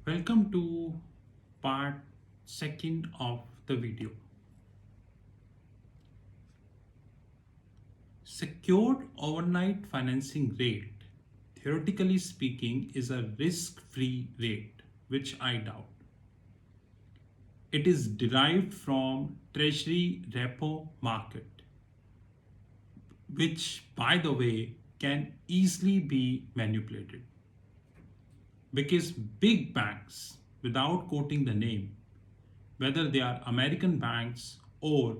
Welcome to part second of the video. Secured overnight financing rate, theoretically speaking, is a risk-free rate, which I doubt. It is derived from treasury repo market, which, by the way, can easily be manipulated. Because big banks, without quoting the name, whether they are American banks or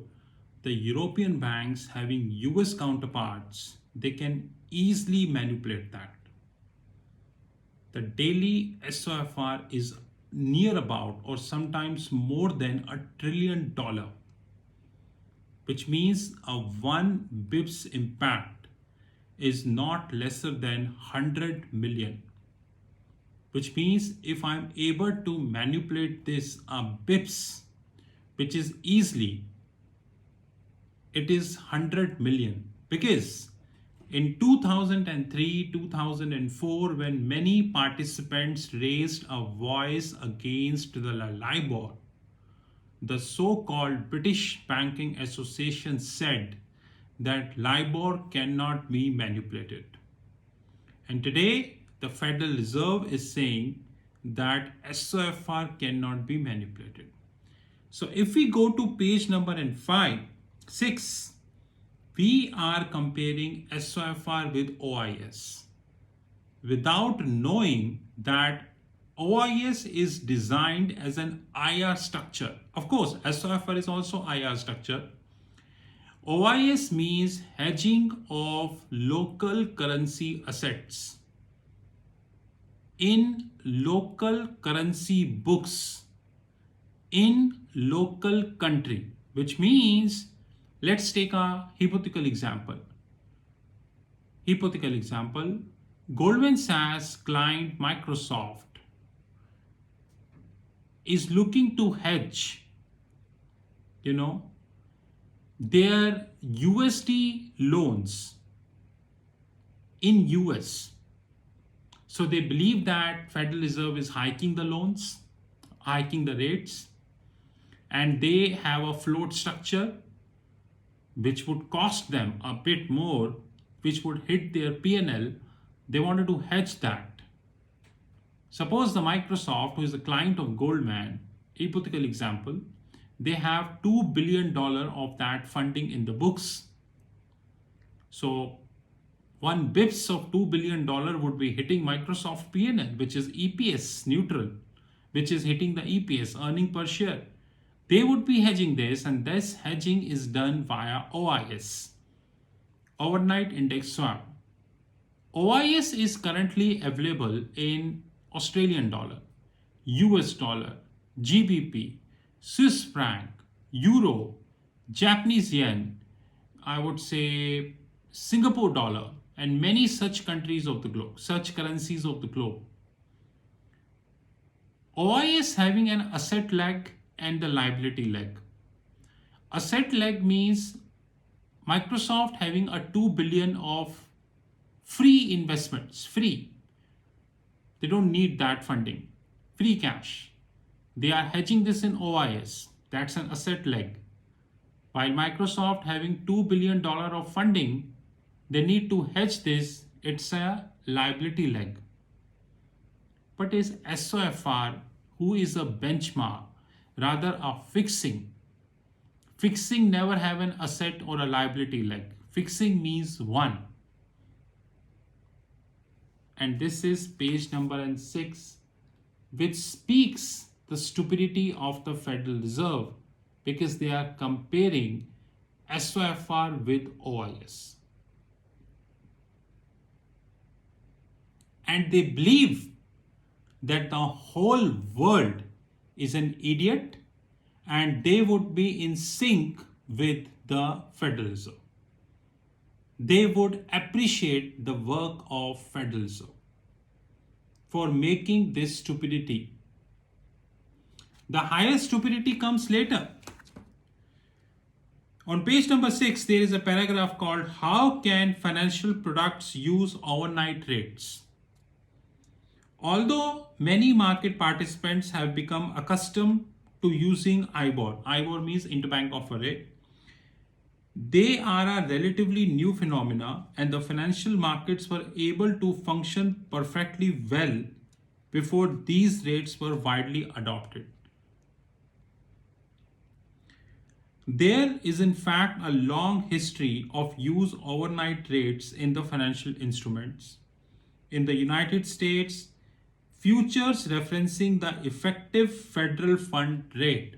the European banks having US counterparts, they can easily manipulate that. The daily SOFR is near about or sometimes more than $1 trillion, which means a 1 bips impact is not lesser than 100 million. Which means if I'm able to manipulate this bips, which is easily, it is 100 million. Because in 2003, 2004, when many participants raised a voice against the LIBOR, the so-called British Banking Association said that LIBOR cannot be manipulated. And today, the Federal Reserve is saying that SOFR cannot be manipulated. So if we go to page number 6, we are comparing SOFR with OIS without knowing that OIS is designed as an IR structure. Of course, SOFR is also IR structure. OIS means hedging of local currency assets in local currency books in local country, which means let's take a hypothetical example. Goldman Sachs client Microsoft is looking to hedge, their USD loans in US. So they believe that Federal Reserve is hiking the loans, hiking the rates, and they have a float structure which would cost them a bit more, which would hit their P&L. They wanted to hedge that. Suppose the Microsoft, who is a client of Goldman, hypothetical example, they have $2 billion of that funding in the books. So 1 bips of $2 billion would be hitting Microsoft P&L, which is EPS neutral, which is hitting the EPS, earning per share. They would be hedging this, and this hedging is done via OIS, overnight index swap. OIS is currently available in Australian dollar, US dollar, GBP, Swiss franc, euro, Japanese yen, I would say Singapore dollar, and many such countries of the globe, such currencies of the globe. OIS having an asset leg and the liability leg. Asset leg means Microsoft having a 2 billion of free investments, free. They don't need that funding, free cash. They are hedging this in OIS. That's an asset leg. While Microsoft having $2 billion of funding, they need to hedge this. It's a liability leg. But is SOFR, who is a benchmark, rather a fixing? Fixing never have an asset or a liability leg. Fixing means one. And this is page number 6, which speaks the stupidity of the Federal Reserve, because they are comparing SOFR with OIS. And they believe that the whole world is an idiot and they would be in sync with the Federal Reserve. They would appreciate the work of Federal Reserve for making this stupidity. The highest stupidity comes later. On page number 6, there is a paragraph called "How can financial products use overnight rates?" Although many market participants have become accustomed to using IBOR means interbank offer rate, they are a relatively new phenomena and the financial markets were able to function perfectly well before these rates were widely adopted. There is in fact a long history of use overnight rates in the financial instruments. In the United States, futures referencing the effective federal fund rate,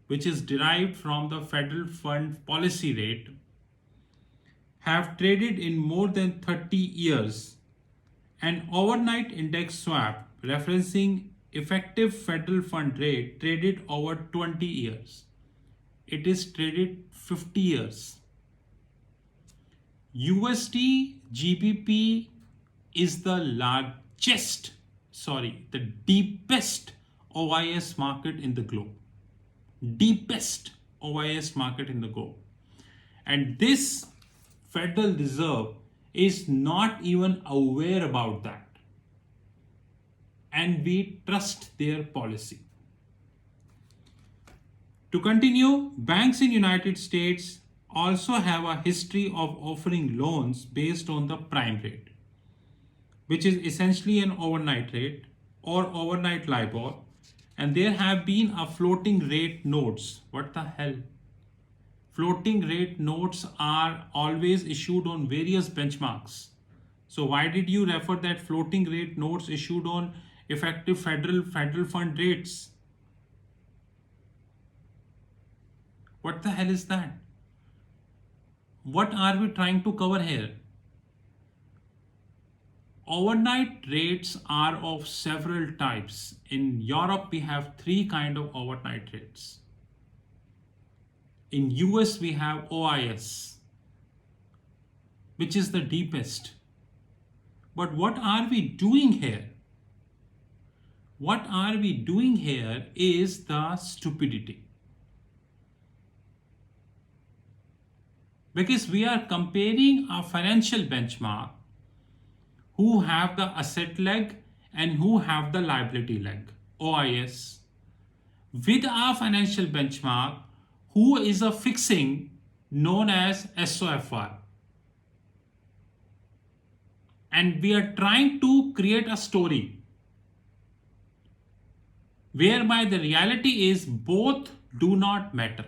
which is derived from the federal fund policy rate, have traded in more than 30 years. An overnight index swap referencing effective federal fund rate traded over 20 years. It is traded 50 years. USD GBP is the the deepest OIS market in the globe. Deepest OIS market in the globe. And this Federal Reserve is not even aware about that. And we trust their policy. To continue, banks in United States also have a history of offering loans based on the prime rate, which is essentially an overnight rate or overnight LIBOR, and there have been a floating rate notes. What the hell? Floating rate notes are always issued on various benchmarks. So why did you refer that floating rate notes issued on effective federal fund rates? What the hell is that? What are we trying to cover here? Overnight rates are of several types. In Europe, we have three kinds of overnight rates. In US, we have OIS, which is the deepest. But what are we doing here? What are we doing here is the stupidity. Because we are comparing a financial benchmark who have the asset leg and who have the liability leg, OIS, with a financial benchmark who is a fixing known as SOFR. And we are trying to create a story whereby the reality is both do not matter,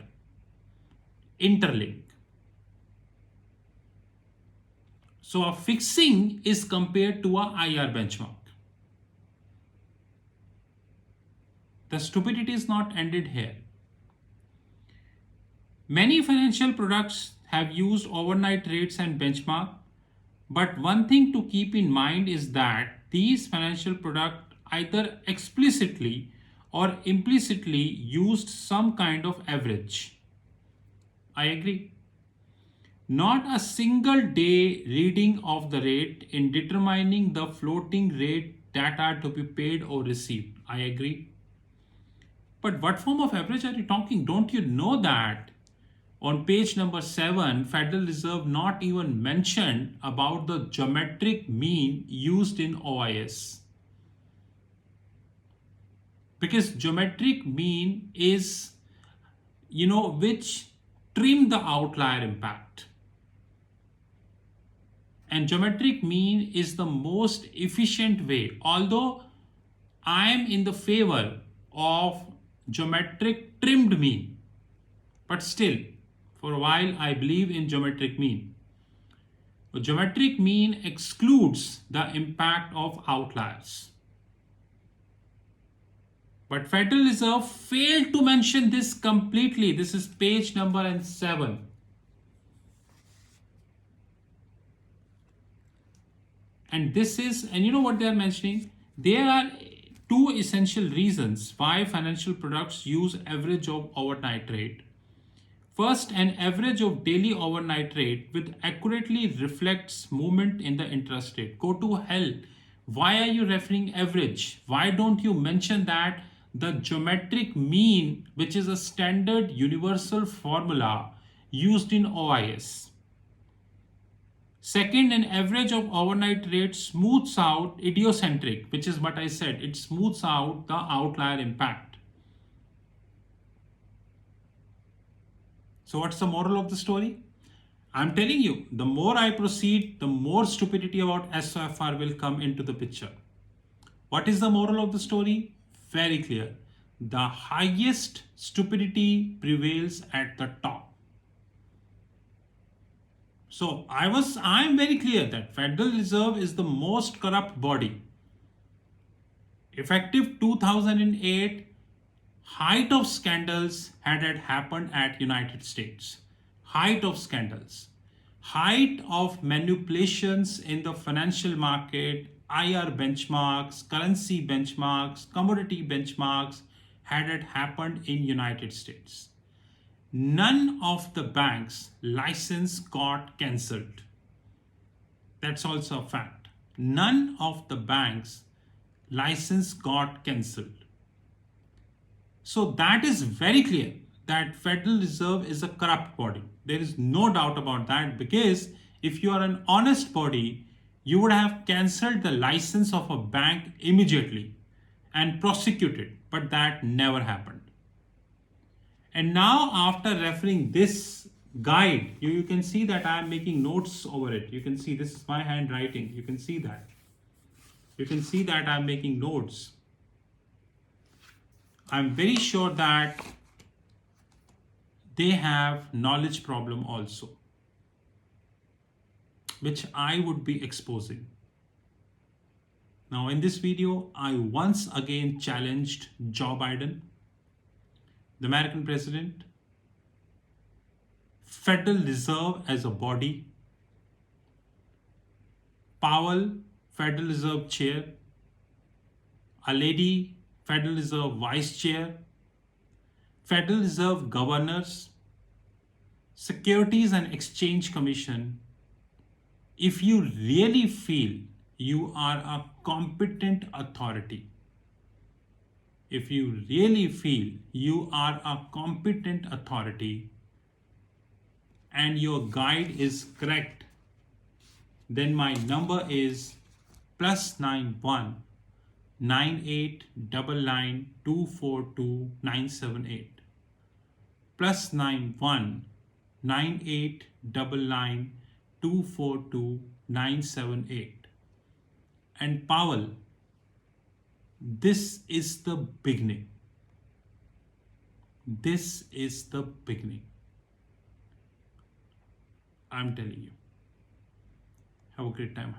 interlink. So a fixing is compared to a IR benchmark. The stupidity is not ended here. Many financial products have used overnight rates and benchmark, but one thing to keep in mind is that these financial products either explicitly or implicitly used some kind of average. I agree. Not a single day reading of the rate in determining the floating rate that are to be paid or received. I agree. But what form of average are you talking? Don't you know that on page number 7, Federal Reserve not even mentioned about the geometric mean used in OIS? Because geometric mean is, which trim the outlier impact. And geometric mean is the most efficient way. Although I am in the favor of geometric trimmed mean, but still, for a while I believe in geometric mean. But geometric mean excludes the impact of outliers. But Federal Reserve failed to mention this completely. This is page number 7. And you know what they are mentioning? There are two essential reasons why financial products use average of overnight rate. First, an average of daily overnight rate which accurately reflects movement in the interest rate. Go to hell. Why are you referring average? Why don't you mention that the geometric mean, which is a standard universal formula used in OIS? Second, an average of overnight rate smooths out idiosyncratic, which is what I said. It smooths out the outlier impact. So what's the moral of the story? I'm telling you, the more I proceed, the more stupidity about SOFR will come into the picture. What is the moral of the story? Very clear. The highest stupidity prevails at the top. So I'm very clear that Federal Reserve is the most corrupt body. Effective 2008, height of scandals had happened at United States. Height of scandals. Height of manipulations in the financial market, IR benchmarks, currency benchmarks, commodity benchmarks had happened in United States. None of the banks' license got cancelled. That's also a fact. None of the banks' license got cancelled. So that is very clear that Federal Reserve is a corrupt body. There is no doubt about that, because if you are an honest body, you would have cancelled the license of a bank immediately and prosecuted, but that never happened. And now, after referring this guide, you can see that I am making notes over it. You can see this is my handwriting. You can see that. You can see that I am making notes. I'm very sure that they have knowledge problem also, which I would be exposing. Now in this video, I once again challenged Joe Biden, the American president, Federal Reserve as a body, Powell, Federal Reserve chair, a lady, Federal Reserve vice chair, Federal Reserve governors, Securities and Exchange Commission. If you really feel you are a competent authority, if you really feel you are a competent authority and your guide is correct, then my number is +91 9899 242 978. +91 9899 242 978. And Powell, this is the beginning. This is the beginning. I'm telling you. Have a great time.